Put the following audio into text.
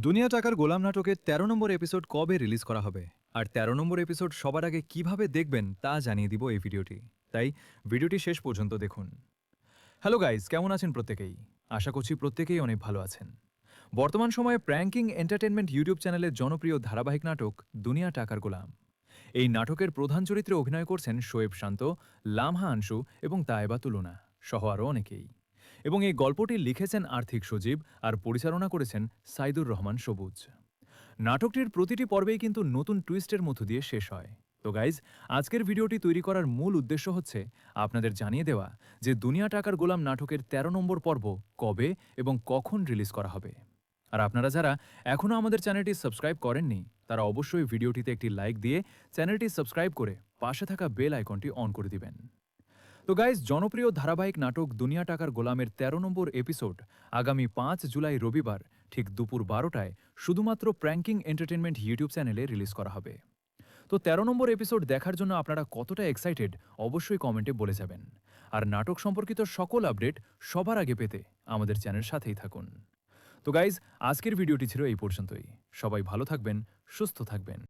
দুনিয়া টাকার গোলাম নাটকের ১৩ নম্বর এপিসোড কবে রিলিজ করা হবে আর ১৩ নম্বর এপিসোড সবার আগে কিভাবে দেখবেন তা জানিয়ে দিব এই ভিডিওটি। তাই ভিডিওটি শেষ পর্যন্ত দেখুন। হ্যালো গাইস, কেমন আছেন প্রত্যেকেই? আশা করছি প্রত্যেকেই অনেক ভালো আছেন। বর্তমান সময়ে প্র্যাঙ্কিং এন্টারটেনমেন্ট ইউটিউব চ্যানেলের জনপ্রিয় ধারাবাহিক নাটক দুনিয়া টাকার গোলাম। এই নাটকের প্রধান চরিত্রে অভিনয় করছেন শোয়েব শান্ত, লামহা আনসু এবং তায়েবা তুলনা সহ আরও অনেকেই। এবং এই গল্পটি লিখেছেন আর্থিক সজীব আর পরিচালনা করেছেন সাইদুর রহমান সবুজ। নাটকটির প্রতিটি পর্বেই কিন্তু নতুন টুইস্টের মধ্য দিয়ে শেষ হয়। তো গাইজ, আজকের ভিডিওটি তৈরি করার মূল উদ্দেশ্য হচ্ছে আপনাদের জানিয়ে দেওয়া যে দুনিয়া টাকার গোলাম নাটকের ১৩ নম্বর পর্ব কবে এবং কখন রিলিজ করা হবে। আর আপনারা যারা এখনও আমাদের চ্যানেলটি সাবস্ক্রাইব করেননি তারা অবশ্যই ভিডিওটিতে একটি লাইক দিয়ে চ্যানেলটি সাবস্ক্রাইব করে পাশে থাকা বেল আইকনটি অন করে দিবেন। তো গাইজ, জনপ্রিয় ধারাবাহিক নাটক দুনিয়া টাকার গোলামের ১৩ নম্বর এপিসোড আগামী ৫ জুলাই রবিবার ঠিক দুপুর ১২টায় শুধুমাত্র প্র্যাঙ্কিং এন্টারটেনমেন্ট ইউটিউব চ্যানেলে রিলিজ করা হবে। তো ১৩ নম্বর এপিসোড দেখার জন্য আপনারা কতটা এক্সাইটেড অবশ্যই কমেন্টে বলে যাবেন। আর নাটক সম্পর্কিত সকল আপডেট সবার আগে পেতে আমাদের চ্যানেলের সাথেই থাকুন। তো গাইজ, আজকের ভিডিওটি ছিল এই পর্যন্তই। সবাই ভালো থাকবেন, সুস্থ থাকবেন।